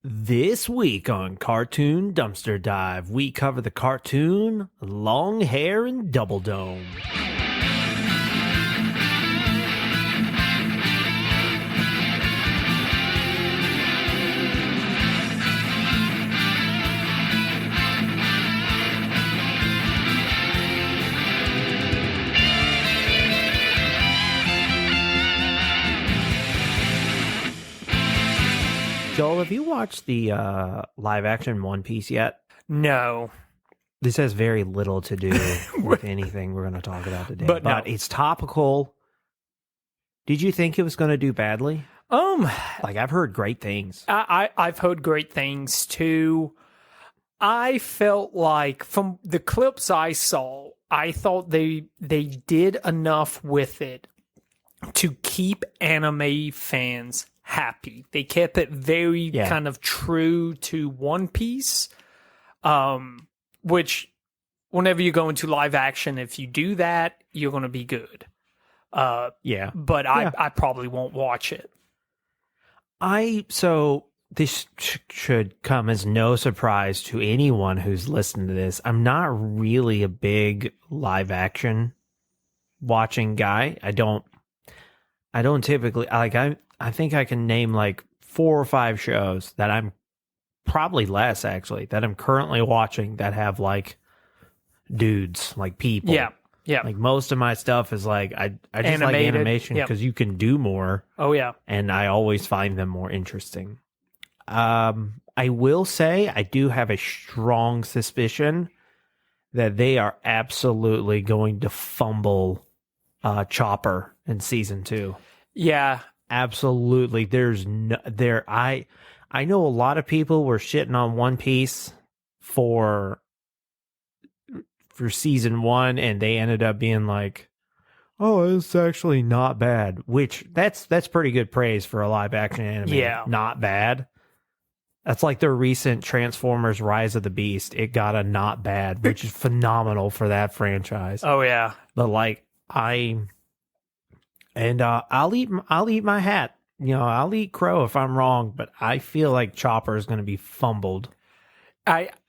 This week on Cartoon Dumpster Dive, we cover the cartoon Longhair and Doubledome. Joel, have you watched the live-action One Piece yet? No. This has very little to do with anything we're going to talk about today. But no. It's topical. Did you think it was going to do badly? I've heard great things. I've heard great things too. I felt like from the clips I saw, I thought they did enough with it to keep anime fans happy. They kept it very kind of true to One Piece, which whenever you go into live action, if you do that, you're going to be good. But I probably won't watch it. This should come as no surprise to anyone who's listening to this. I'm not really a big live action watching guy. I don't typically I think I can name like 4 or 5 shows that I'm probably less actually that I'm currently watching that have like dudes, like people. Yeah. Like most of my stuff is like I just Animated. like animation because you can do more. Oh yeah. And I always find them more interesting. I will say I do have a strong suspicion that they are absolutely going to fumble Chopper in season 2. Yeah. Absolutely. I know a lot of people were shitting on One Piece for season 1, and they ended up being like, oh, it's actually not bad, which that's pretty good praise for a live action anime. Yeah. Not bad. That's like their recent Transformers Rise of the Beast. It got a not bad, which is phenomenal for that franchise. Oh yeah. But like I'll eat my hat. You know, I'll eat crow if I'm wrong, but I feel like Chopper is going to be fumbled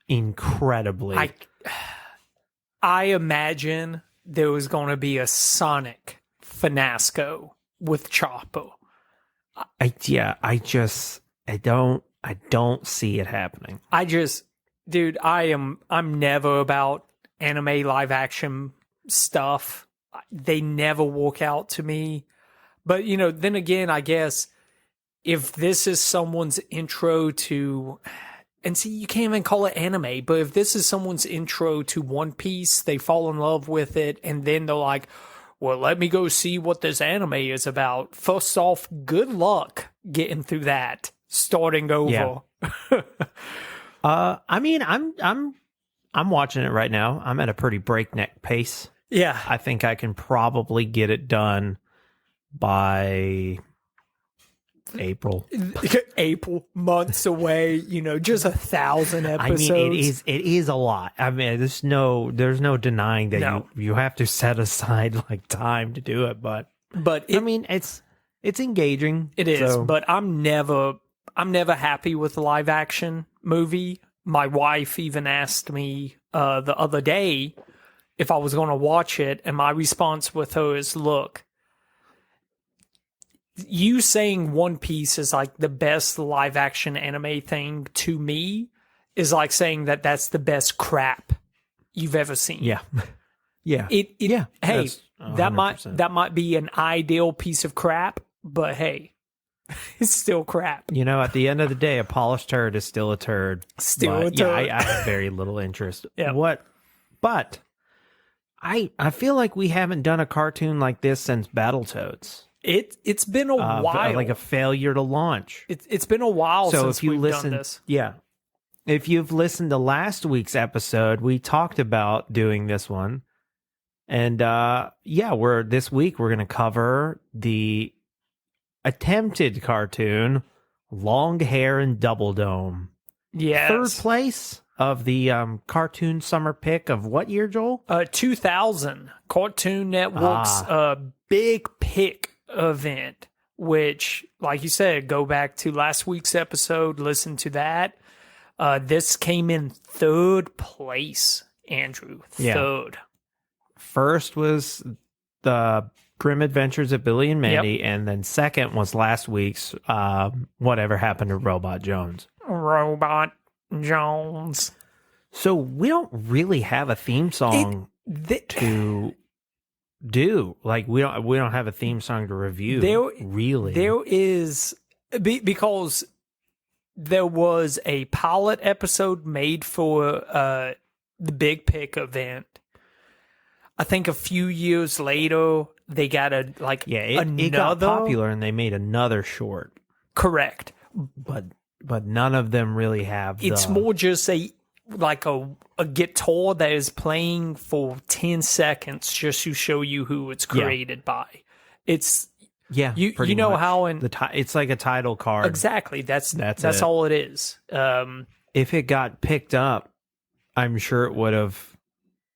incredibly. I imagine there was going to be a Sonic Finasco with Chopper. I don't see it happening. I'm never about anime live action stuff. They never work out to me. But, then again, I guess if this is someone's intro to, and see, you can't even call it anime, but if this is someone's intro to One Piece, they fall in love with it, and then they're like, well, let me go see what this anime is about. First off, good luck getting through that, starting over. Yeah. I'm watching it right now. I'm at a pretty breakneck pace. Yeah. I think I can probably get it done by April. Months away, just 1,000 episodes. I mean, it is a lot. I mean, there's no denying that you have to set aside like time to do it, but it's engaging. It is, but I'm never happy with a live action movie. My wife even asked me the other day if I was going to watch it, and my response with her is, look, you saying One Piece is like the best live action anime thing to me is like saying that that's the best crap you've ever seen. Yeah. Yeah. Hey, that might be an ideal piece of crap, but hey, it's still crap. At the end of the day, a polished turd is still a turd. Still a turd. Yeah, I have very little interest. Yeah. But I feel like we haven't done a cartoon like this since Battletoads. It's been a while. Like a failure to launch. It's been a while since we've done this. Yeah. If you've listened to last week's episode, we talked about doing this one. And this week we're going to cover the attempted cartoon Longhair and Doubledome. Yes. Third place of the cartoon summer pick of what year, Joel? 2000. Cartoon Network's big pick event which, like you said, go back to last week's episode, listen to that. This came in third place, Andrew. Third. First was the Grim Adventures of Billy and Mandy, and then second was last week's Whatever Happened to Robot Jones. Robot Jones. So we don't really have a theme song to do. Like we don't have a theme song to review. Really, there is because there was a pilot episode made for the Big Pick event. I think a few years later they got it got popular and they made another short. Correct, but none of them really have. It's more just a guitar that is playing for 10 seconds just to show you who it's created by. It's you know much. How in it's like a title card. Exactly. That's all it is. If it got picked up, I'm sure it would have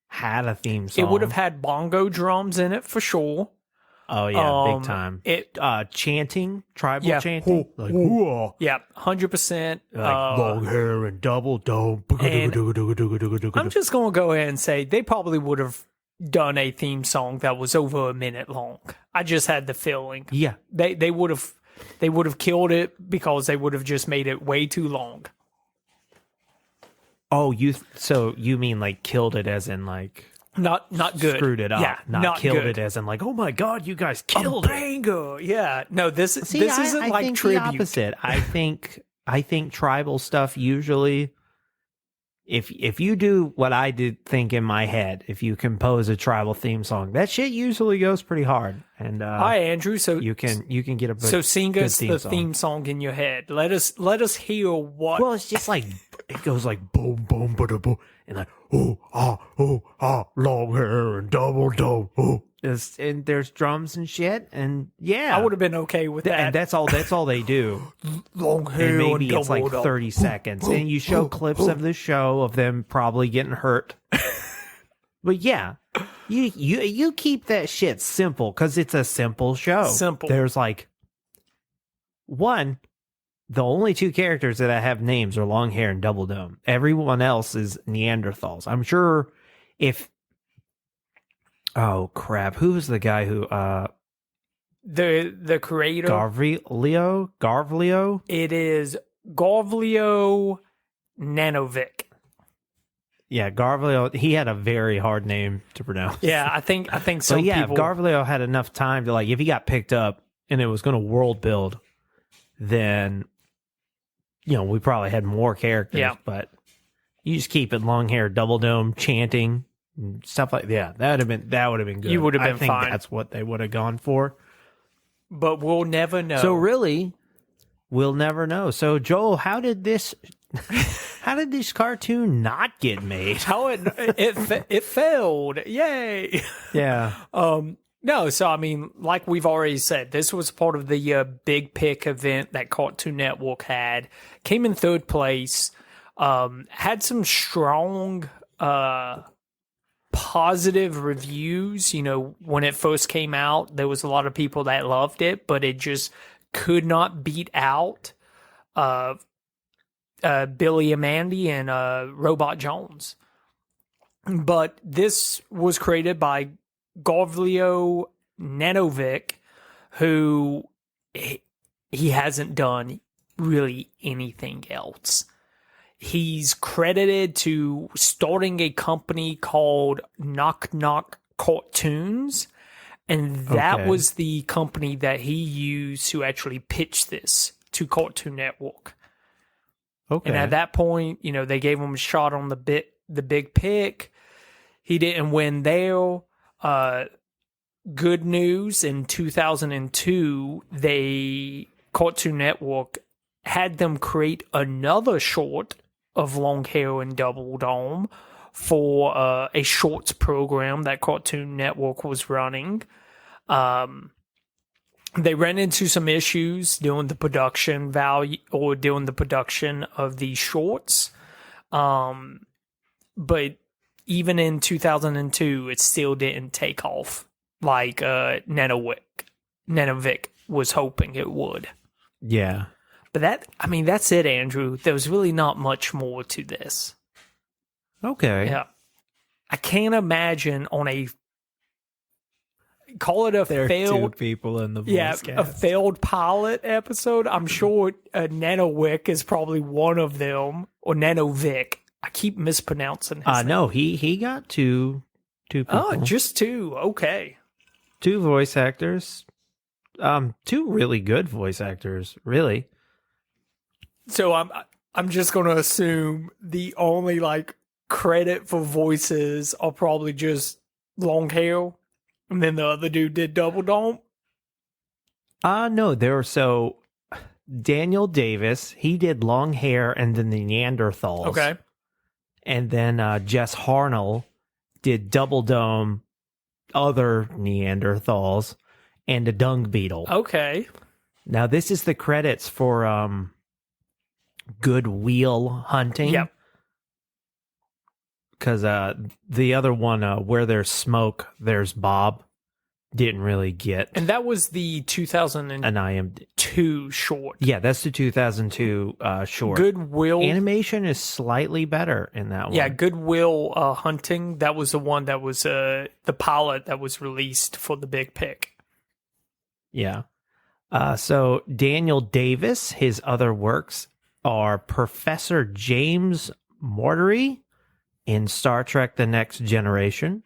had a theme song. It would have had bongo drums in it for sure. Oh yeah, big time. Chanting, tribal chanting, like hoo-ah. Yeah, 100%. Like long hair and double dome. I'm just gonna go ahead and say they probably would have done a theme song that was over a minute long. I just had the feeling. Yeah, they would have killed it because they would have just made it way too long. Oh, so you mean like killed it as in like not good, screwed it up, yeah, not killed good. it as in like, oh my god, you guys killed it. Yeah, no, this isn't I like think tribute. The opposite. I think tribal stuff usually, if you do what I did think in my head, if you compose a tribal theme song, that shit usually goes pretty hard. And hi Andrew, so you can get a so sing us the theme song in your head. Let us hear what. Well, it's just like it goes like boom boom ba boom and like long hair and double dome. And there's drums and shit, and yeah, I would have been okay with that. And that's all they do. Long hair and maybe and it's like 30 seconds, and you show clips of the show of them probably getting hurt. But yeah, you keep that shit simple because it's a simple show. Simple. There's like the only two characters that I have names are Longhair and Doubledome. Everyone else is Neanderthals. I'm sure if. Oh crap! Who was the guy who? The creator. Garvlio. It is Garvlio Nanovic. Yeah, Garvlio. He had a very hard name to pronounce. Yeah, I think some so yeah, people. If Garvlio had enough time to like, if he got picked up and it was going to world build, then we probably had more characters. Yeah, but you just keep it Longhair, Doubledome, chanting. Stuff like that would have been good. You would have been I think fine. That's what they would have gone for. But we'll never know. So really, we'll never know. So Joel, how did this cartoon not get made? How it failed? Yay! Yeah. No. So I mean, like we've already said, this was part of the Big Pick event that Cartoon Network had. Came in third place. Had some strong. Positive reviews. When it first came out, there was a lot of people that loved it, but it just could not beat out Billy and Mandy and Robot Jones. But this was created by Garvlio Nanovic, who he hasn't done really anything else. He's credited to starting a company called Knock Knock Cartoons, and that was the company that he used to actually pitch this to Cartoon Network. Okay. And at that point, they gave him a shot on the Big Pick. He didn't win there. Good news, in 2002, Cartoon Network had them create another short of Longhair and Doubledome for a shorts program that Cartoon Network was running. They ran into some issues during the production of these shorts. But even in 2002, it still didn't take off like Nanovic. was hoping it would. Yeah. But that's it, Andrew. There was really not much more to this. Okay. Yeah. I can't imagine on a call it a There are failed 2 people in the voice cast. a failed pilot episode. I'm sure Nanowick is probably one of them, or Nanovic. I keep mispronouncing his name. No, he got 2 people. Oh, just 2. Okay. 2 voice actors. 2 really good voice actors, really. So I'm just going to assume the only like credit for voices are probably just Longhair, and then the other dude did Doubledome. No, so Daniel Davis, he did Longhair and then the Neanderthals. Okay. And then Jess Harnell did Doubledome, other Neanderthals, and a dung beetle. Okay. Now this is the credits for Good Wheel Hunting. Yep. Because the other one, Where There's Smoke, There's Bob, didn't really get And that was the an 2002 IMDb. short. Yeah, that's the 2002 short. Goodwill. Animation is slightly better in that one. Yeah, Goodwill Hunting. That was the one that was the pilot that was released for the big pick. Yeah. So Daniel Davis, his other works are Professor James Mortery in Star Trek The Next Generation.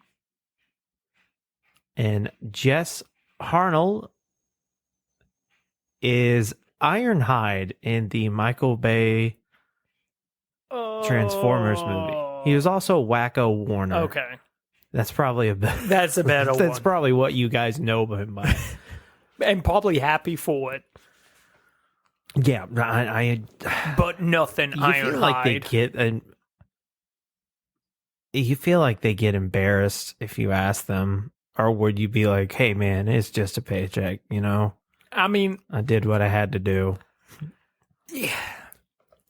And Jess Harnell is Ironhide in the Michael Bay Transformers movie. He was also Wacko Warner. Okay. That's probably That's a better one. That's probably what you guys know him by. And probably happy for it. Yeah, I But nothing you Ironhide. feel like they get you feel like they get embarrassed if you ask them, or would you be like, "Hey, man, it's just a paycheck, you know? I mean, I did what I had to do." yeah.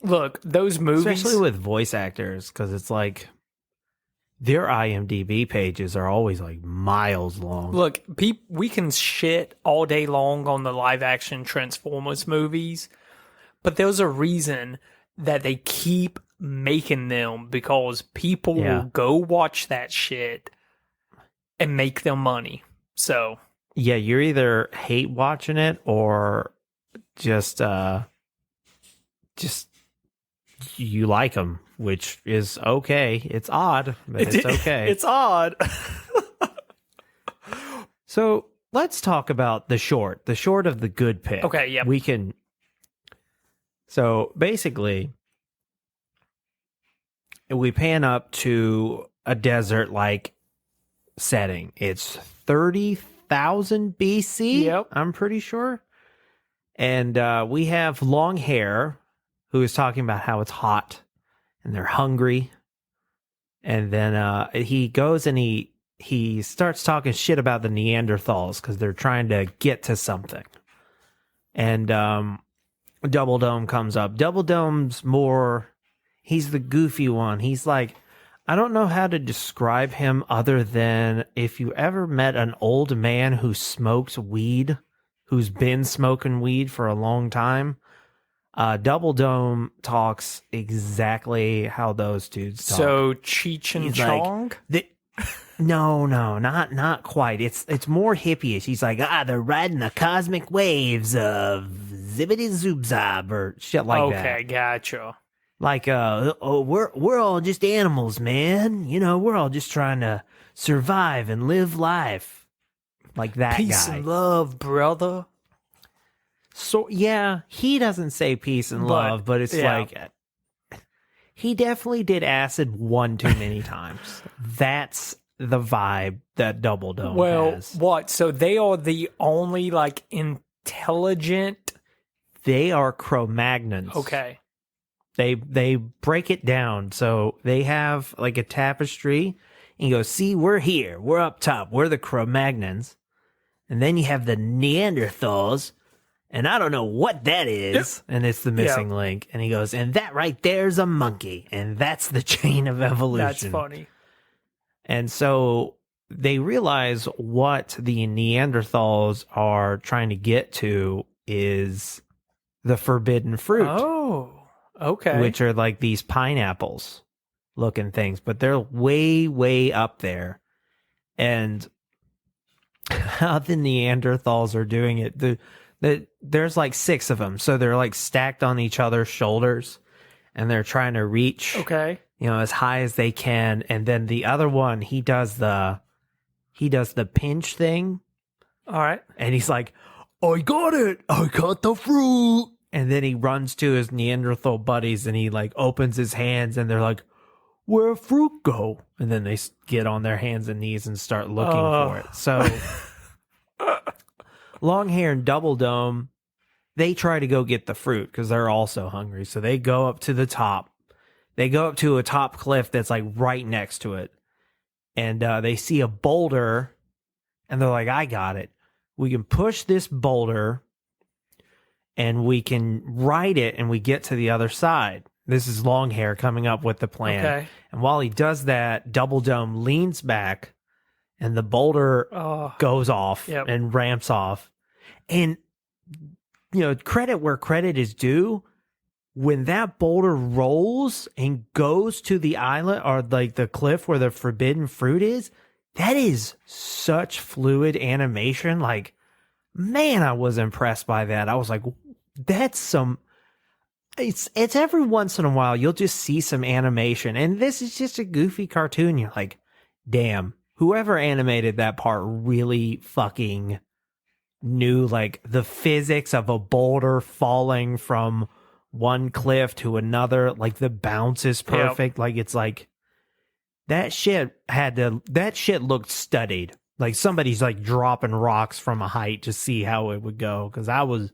Look, those movies, Especially with voice actors, because it's like their IMDb pages are always like miles long. Look, we can shit all day long on the live action Transformers movies, but there's a reason that they keep making them, because people will go watch that shit and make them money. So yeah, you're either hate watching it or just you like them, which is okay. It's odd, but it's okay. It's odd. So let's talk about the short of the good pick. Okay, yeah. We can. So basically, we pan up to a desert-like setting. It's 30,000 BC. Yep. I'm pretty sure. And we have Longhair, who is talking about how it's hot and they're hungry. And then he goes and he starts talking shit about the Neanderthals because they're trying to get to something. And Doubledome comes up. Doubledome's he's the goofy one. He's like, I don't know how to describe him other than if you ever met an old man who smokes weed, who's been smoking weed for a long time. Doubledome talks exactly how those dudes talk. So Cheech and Chong? No, not quite. It's more hippie-ish. He's like, they're riding the cosmic waves of zibbity zoobzob or shit like that. Okay, gotcha. Like, we're all just animals, man. You know, we're all just trying to survive and live life. Like that Peace guy. and love, brother. So, yeah, he doesn't say peace and love, but it's like, he definitely did acid one too many times. That's the vibe that Doubledome has. What? So they are the only, like, intelligent... They are Cro-Magnons. Okay. They break it down. So they have, like, a tapestry, and you go, see, we're here. We're up top. We're the Cro-Magnons. And then you have the Neanderthals, and I don't know what that is. Yep. And it's the missing link. And he goes, and that right there's a monkey. And that's the chain of evolution. That's funny. And so they realize what the Neanderthals are trying to get to is the forbidden fruit. Oh, okay. Which are like these pineapples looking things, but they're way, way up there. And how the Neanderthals are doing it, there's like 6 of them. So they're like stacked on each other's shoulders and they're trying to reach, as high as they can. And then the other one, he does the pinch thing. All right. And he's like, I got it. I got the fruit. And then he runs to his Neanderthal buddies and he like opens his hands and they're like, where'd fruit go? And then they get on their hands and knees and start looking for it. So Longhair and Doubledome, they try to go get the fruit because they're also hungry. So they go up to the top. They go up to a top cliff that's like right next to it. And they see a boulder and they're like, I got it. We can push this boulder and we can ride it and we get to the other side. This is Longhair coming up with the plan. Okay. And while he does that, Doubledome leans back and the boulder goes off and ramps off. And, credit where credit is due. When that boulder rolls and goes to the island or like the cliff where the forbidden fruit is, that is such fluid animation. Like, man, I was impressed by that. I was like, that's some... It's every once in a while you'll just see some animation, and this is just a goofy cartoon. You're like, damn, whoever animated that part really fucking knew like the physics of a boulder falling from one cliff to another. Like the bounce is perfect. Like it's like that shit looked studied. Like somebody's like dropping rocks from a height to see how it would go, because I was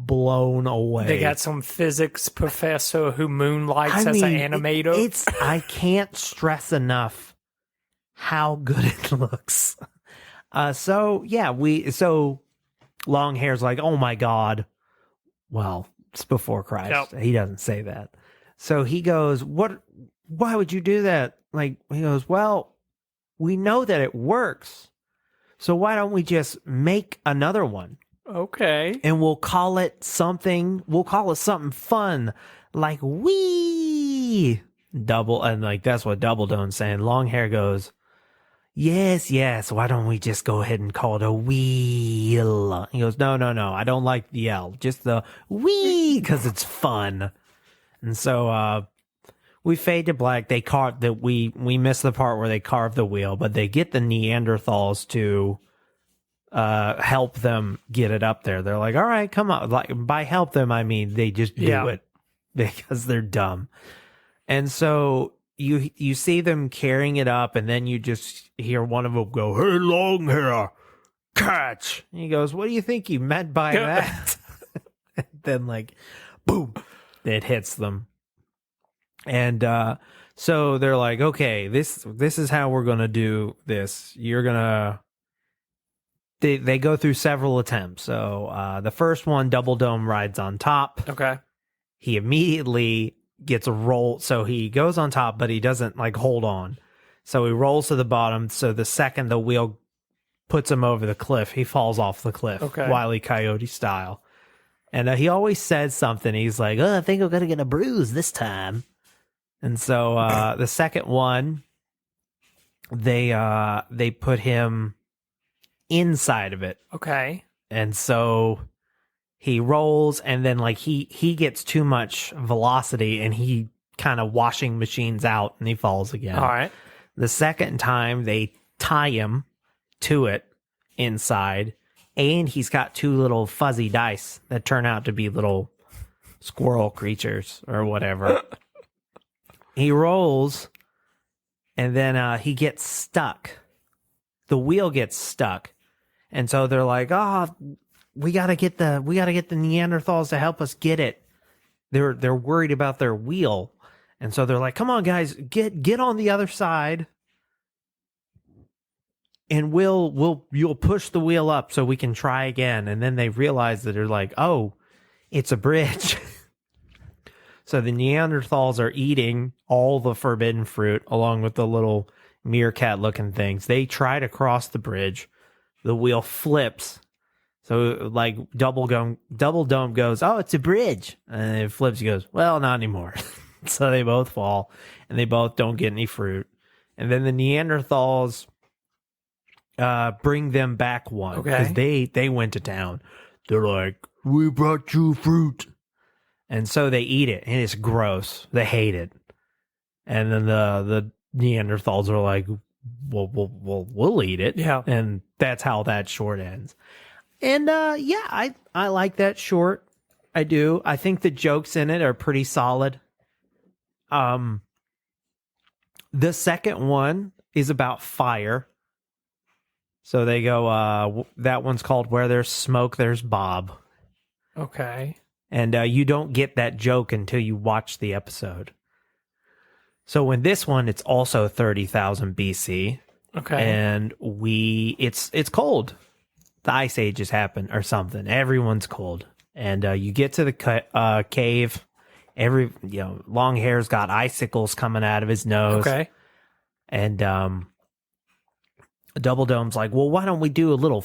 blown away. They got some physics professor who moonlights as an animator. I can't stress enough how good it looks. So Longhair's like, oh my God. Well, it's before Christ. He doesn't say that. So he goes, why would you do that? Like, he goes, well, we know that it works. So why don't we just make another one? Okay. And we'll call it something fun, like wee double. And like, that's what Doubledome's saying. Longhair goes, yes. Why don't we just go ahead and call it a wheel? He goes, no. I don't like the L, just the wee, because it's fun. And so, we fade to black. They carve that we miss the part where they carve the wheel, but they get the Neanderthals to help them get it up there. They're like, all right, come on. Like, by help them, I mean they just do it because they're dumb. And so you see them carrying it up, and then you just hear one of them go, hey, Longhair, catch. And he goes, what do you think you meant by that? And then like, boom, it hits them. And so they're like, okay, this is how we're going to do this. You're going to... They go through several attempts. So the first one, Doubledome rides on top. Okay. He immediately gets a roll. So he goes on top, but he doesn't like hold on. So he rolls to the bottom. So the second the wheel puts him over the cliff, he falls off the cliff, Wile E. Coyote style. And he always says something. He's like, I think I'm going to get a bruise this time. And so the second one, they put him inside of it. Okay. And so he rolls, and then like he gets too much velocity and he kind of washing machines out and he falls again. All right. The second time they tie him to it inside, and he's got 2 little fuzzy dice that turn out to be little squirrel creatures or whatever. He rolls, and then he gets stuck. The wheel gets stuck. And so they're like, we gotta get the Neanderthals to help us get it. They're worried about their wheel. And so they're like, come on, guys, get on the other side. And you'll push the wheel up so we can try again. And then they realize that they're like, oh, it's a bridge. So the Neanderthals are eating all the forbidden fruit along with the little meerkat looking things. They try to cross the bridge. The wheel flips. So like Doubledome goes, oh, it's a bridge. And it flips. He goes, well, not anymore. So they both fall and they both don't get any fruit. And then the Neanderthals bring them back one because they went to town. They're like, we brought you fruit. And so they eat it, and it's gross. They hate it. And then the Neanderthals are like, we'll eat it. Yeah. And that's how that short ends. And I like that short. I do. I think the jokes in it are pretty solid. The second one is about fire. So they go, that one's called Where There's Smoke, There's Bob. Okay. And you don't get that joke until you watch the episode. So in this one, it's also 30,000 BC. Okay. And it's cold. The Ice Age has happened or something. Everyone's cold. And you get to the cave. Longhair's got icicles coming out of his nose. Okay. And Doubledome's like, well, why don't we do a little,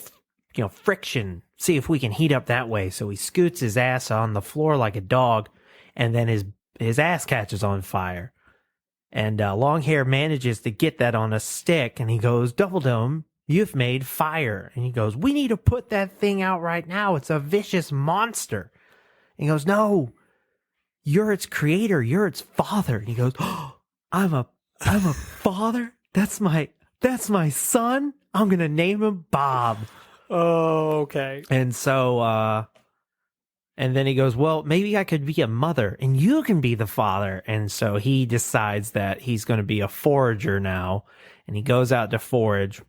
friction? See if we can heat up that way. So he scoots his ass on the floor like a dog, and then his ass catches on fire. And Longhair manages to get that on a stick, and he goes, Doubledome, you've made fire. And he goes, we need to put that thing out right now. It's a vicious monster. And he goes, no, you're its creator. You're its father. And he goes, oh, I'm a father? That's my son? I'm going to name him Bob. Oh, okay. And so, and then he goes, well, maybe I could be a mother and you can be the father. And so he decides that he's going to be a forager now. And he goes out to forage.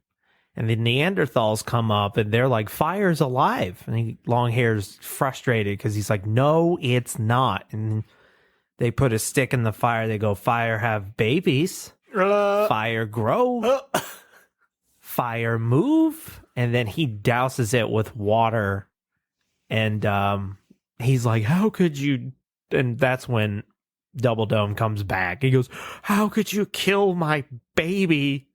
And the Neanderthals come up and they're like, fire's alive. And Longhair's frustrated because he's like, no, it's not. And they put a stick in the fire. They go, fire have babies. Fire grow. Fire move. And then he douses it with water. And he's like, how could you? And that's when Doubledome comes back. He goes, how could you kill my baby?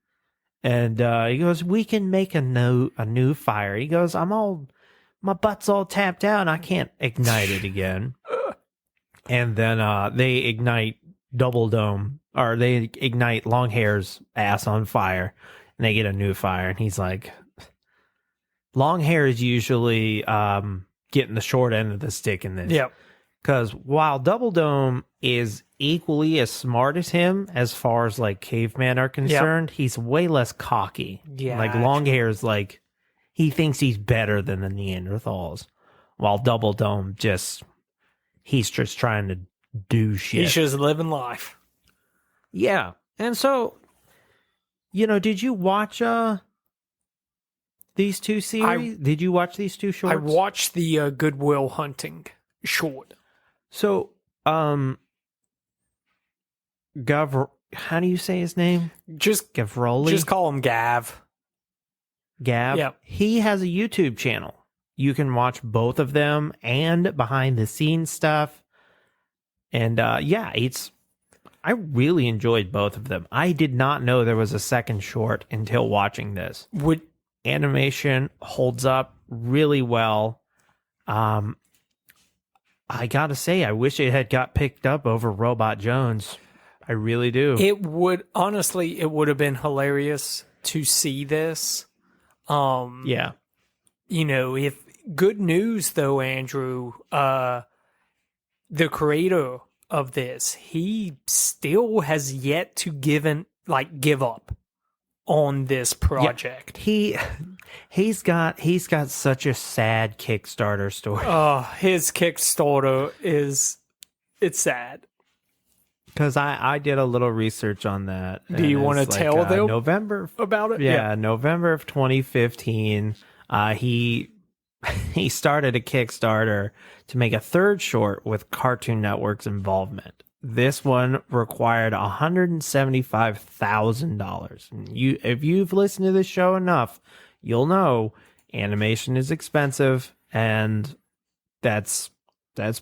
And he goes, we can make a new fire. He goes, my butt's all tapped out. I can't ignite it again. And then they ignite Doubledome, or they ignite Longhair's ass on fire, and they get a new fire. And he's like, Longhair is usually getting the short end of the stick in this. Yep. Because while Doubledome is equally as smart as him as far as like cavemen are concerned, he's way less cocky. Yeah. Like Longhair's like, he thinks he's better than the Neanderthals, while Doubledome he's just trying to do shit. He's just living life. Yeah. And so, did you watch these two series? Did you watch these two shorts? I watched the Goodwill Hunting short. So, how do you say his name? Just Gavroli? Just call him Gav. Gav? Yep. He has a YouTube channel. You can watch both of them and behind the scenes stuff. And I really enjoyed both of them. I did not know there was a second short until watching this. Animation holds up really well. I gotta say, I wish it had got picked up over Robot Jones. I really do. It would have been hilarious to see this. Yeah. If good news though, Andrew, the creator of this, he still has yet to give up on this project. Yeah, he's got such a sad Kickstarter story. His Kickstarter it's sad. Because I did a little research on that. Do you want to tell them November about it? Yeah, November of 2015. He started a Kickstarter to make a third short with Cartoon Network's involvement. This one required $175,000. If you've listened to this show enough, you'll know animation is expensive, and that's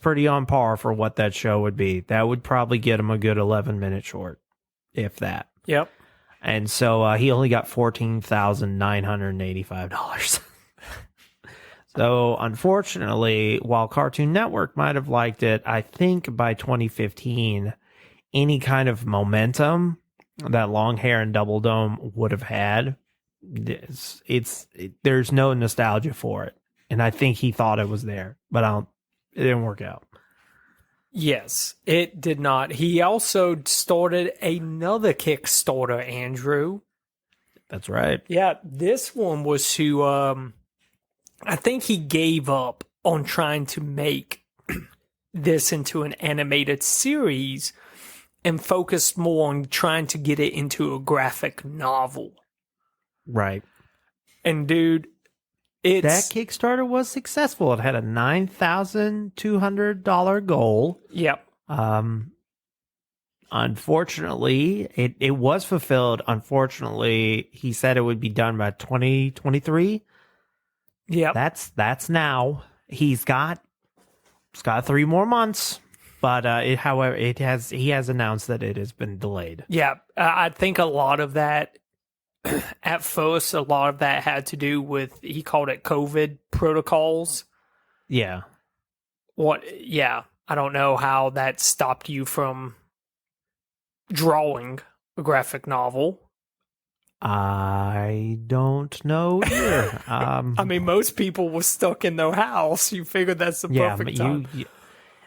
pretty on par for what that show would be. That would probably get him a good 11-minute short, if that. Yep. And so he only got $14,985. So unfortunately, while Cartoon Network might have liked it, I think by 2015, any kind of momentum that Longhair and Doubledome would have had, there's no nostalgia for it. And I think he thought it was there, but it didn't work out. Yes, it did not. He also started another Kickstarter, Andrew. That's right. Yeah, this one was to, I think he gave up on trying to make this into an animated series and focused more on trying to get it into a graphic novel. Right. And dude, that Kickstarter was successful. It had a $9,200 goal. Yep. Unfortunately, it was fulfilled. Unfortunately, he said it would be done by 2023. Yep. That's now. He's got 3 more months, but he has announced that it has been delayed. Yeah, I think a lot of that. At first, a lot of that had to do with, he called it COVID protocols. Yeah. Yeah. I don't know how that stopped you from drawing a graphic novel. I don't know either. I mean, most people were stuck in their house. You figured that's the perfect time.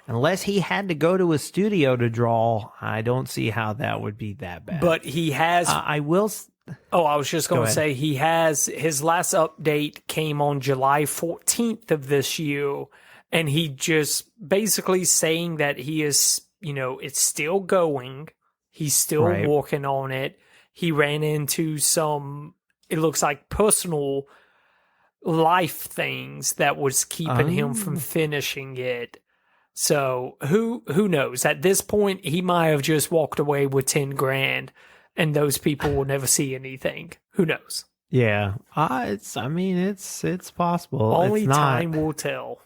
Unless he had to go to a studio to draw, I don't see how that would be that bad. But he has... I will... Oh, I was just going to say, he has, his last update came on July 14th of this year, and he just basically saying that he is, it's still going. He's still working on it. He ran into some, it looks like personal life things that was keeping him from finishing it. So who knows? At this point, he might have just walked away with 10 grand. And those people will never see anything. Who knows? Yeah, it's possible. Only time will tell.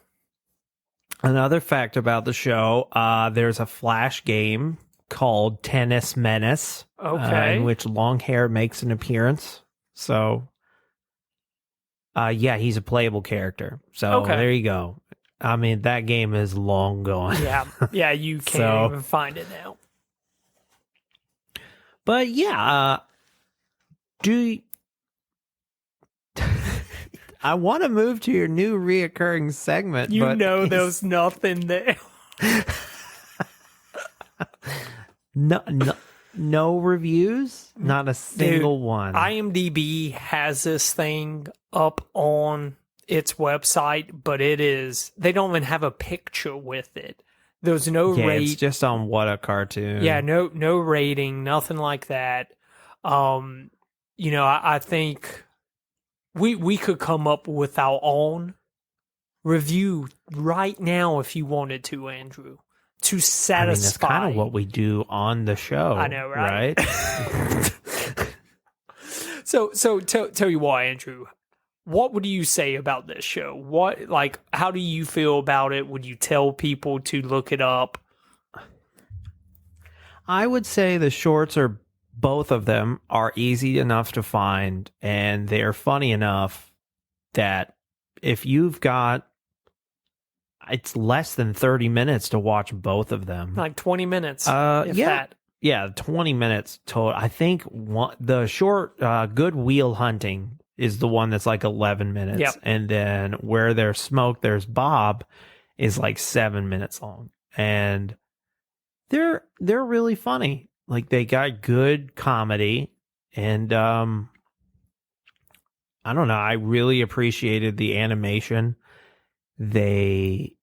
Another fact about the show: there's a Flash game called Tennis Menace, in which Longhair makes an appearance. So, yeah, he's a playable character. So there you go. I mean, that game is long gone. Yeah, you can't even find it now. But yeah, I want to move to your new reoccurring segment. There's nothing there. No reviews, not a single one. IMDb has this thing up on its website, but they don't even have a picture with it. There's no rate. It's just on What a Cartoon. Yeah, no rating, nothing like that. I think we could come up with our own review right now if you wanted to, Andrew, to satisfy. I mean, that's kind of what we do on the show. I know, right? So tell you what, Andrew. What would you say about this show? How do you feel about it? Would you tell people to look it up? I would say the shorts both of them are easy enough to find, and they're funny enough that if you've got, it's less than 30 minutes to watch both of them. Like 20 minutes. Yeah, 20 minutes total. I think the short Good Wheel Hunting is the one that's like 11 minutes. Yep. And then Where There's Smoke, There's Bob is like 7 minutes long. And they're really funny. Like, they got good comedy. And I don't know, I really appreciated the animation. They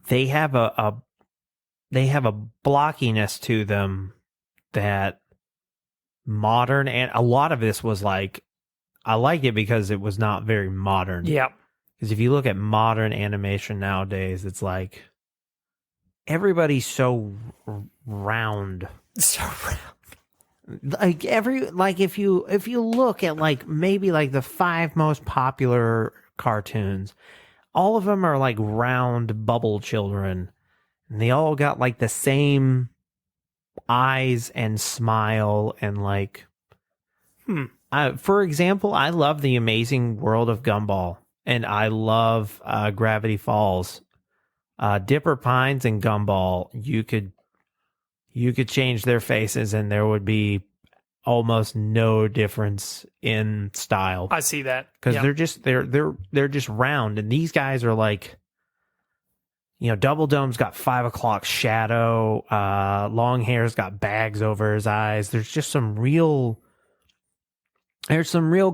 have a blockiness to them that modern, and a lot of this was like, I liked it because it was not very modern. Yeah. Because if you look at modern animation nowadays, it's like everybody's so round. So round. Like if you look at like maybe like the 5 most popular cartoons, all of them are like round bubble children, and they all got like the same eyes and smile and like For example, I love The Amazing World of Gumball, and I love Gravity Falls. Dipper Pines and Gumball, you could change their faces and there would be almost no difference in style. I see that. Because Yep. they're just round, and these guys are like, Doubledome's got 5 o'clock shadow. Longhair's got bags over his eyes. There's some real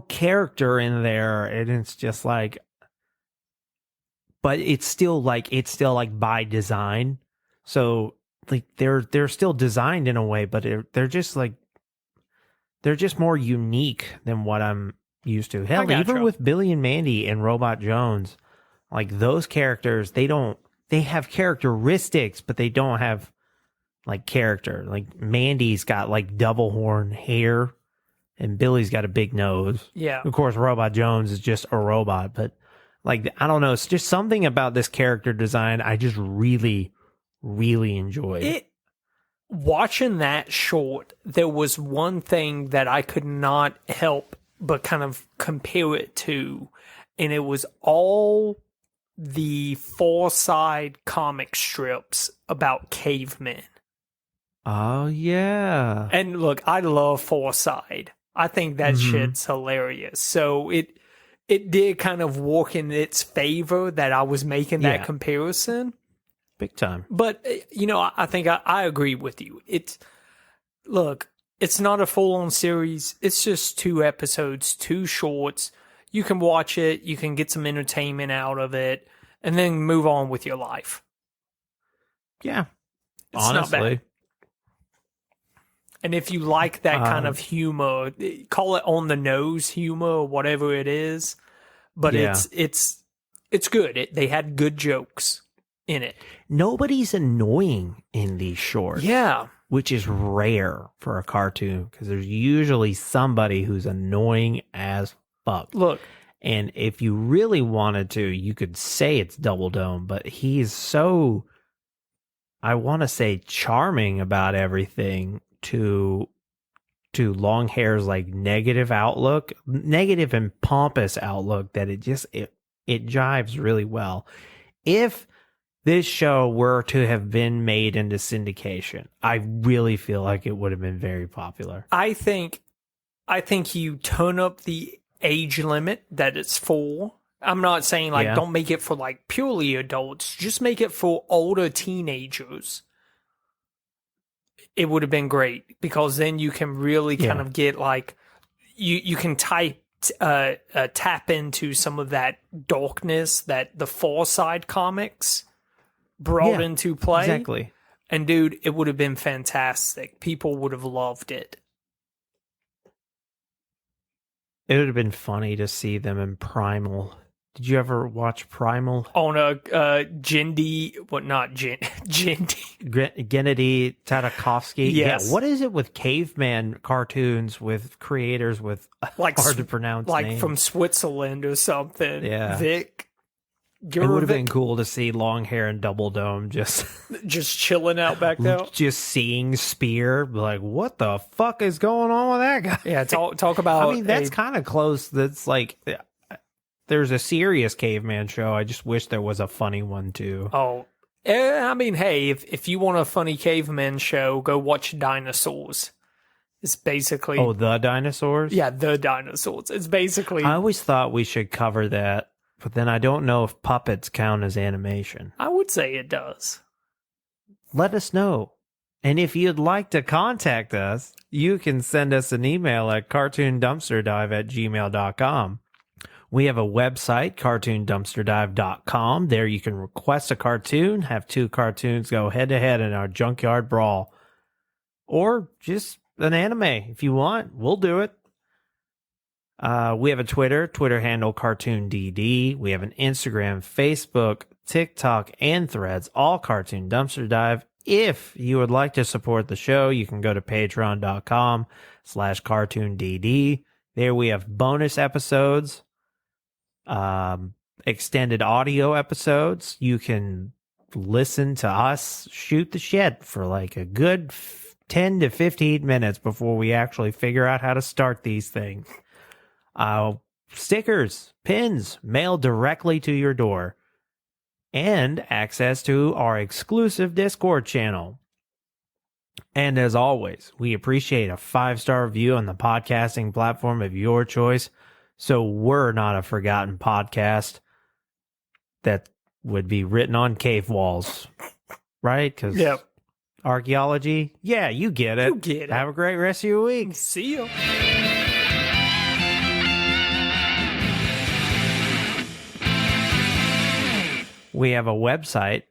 character in there, and it's just like, but it's still like by design. So like they're still designed in a way, but they're just more unique than what I'm used to. Hell, even with Billy and Mandy and Robot Jones, like those characters, they have characteristics, but they don't have like character. Like Mandy's got like double horn hair, and Billy's got a big nose. Yeah. Of course, Robot Jones is just a robot, but like, I don't know. It's just something about this character design I just really, really enjoyed. Watching that short, there was one thing that I could not help but kind of compare it to, and it was all the Far Side comic strips about cavemen. Oh, yeah. And look, I love Far Side. I think that shit's hilarious. So it did kind of work in its favor that I was making that comparison. Big time. But, I think I agree with you. It's not a full-on series. It's just 2 episodes, 2 shorts. You can watch it. You can get some entertainment out of it and then move on with your life. Yeah. It's honestly. not bad. And if you like that kind of humor, call it on the nose humor or whatever it is, but it's good. They had good jokes in it. Nobody's annoying in these shorts. Yeah. Which is rare for a cartoon, because there's usually somebody who's annoying as fuck. Look. And if you really wanted to, you could say it's Doubledome, but he's so, I want to say, charming about everything to Longhair's like negative and pompous outlook, that it jives really well. If this show were to have been made into syndication, I really feel like it would have been very popular. I think you turn up the age limit that it's for. I'm not saying don't make it for like purely adults, just make it for older teenagers. It would have been great, because then you can really kind of get like you can tap into some of that darkness that the Far Side comics brought into play. Exactly. And dude, it would have been fantastic. People would have loved it. It would have been funny to see them in Primal. Did you ever watch Primal? On a Gennady Tartakovsky. Yes. Yeah. What is it with caveman cartoons with creators with like hard to pronounce like names? from Switzerland or something? Yeah. Vic. It would have been cool to see Longhair and Doubledome just chilling out back there, just seeing Spear, like, what the fuck is going on with that guy? Yeah, talk about. I mean, that's kind of close. That's like, there's a serious caveman show. I just wish there was a funny one too. Oh, I mean, hey, if you want a funny caveman show, go watch Dinosaurs. It's basically The Dinosaurs. Yeah, The Dinosaurs. It's basically. I always thought we should cover that. But then I don't know if puppets count as animation. I would say it does. Let us know. And if you'd like to contact us, you can send us an email at cartoondumpsterdive@gmail.com. We have a website, cartoondumpsterdive.com. There you can request a cartoon, have 2 cartoons go head-to-head in our junkyard brawl. Or just an anime if you want. We'll do it. We have a Twitter handle CartoonDD. We have an Instagram, Facebook, TikTok, and Threads, all Cartoon Dumpster Dive. If you would like to support the show, you can go to patreon.com/CartoonDD. There we have bonus episodes, extended audio episodes. You can listen to us shoot the shit for like a good 10 to 15 minutes before we actually figure out how to start these things. Stickers, pins, mailed directly to your door, and access to our exclusive Discord channel. And as always, we appreciate a 5-star review on the podcasting platform of your choice, so we're not a forgotten podcast that would be written on cave walls, right? Because archaeology, yeah, you get it. You get it. Have a great rest of your week. See you. We have a website.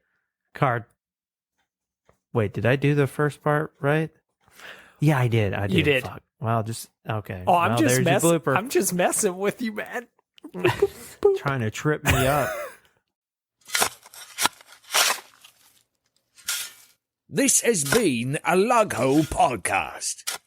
Wait, did I do the first part right? Yeah, I did. You did. Fuck. Well, just okay. Oh, I'm just messing. I'm just messing with you, man. Trying to trip me up. This has been a Lughole podcast.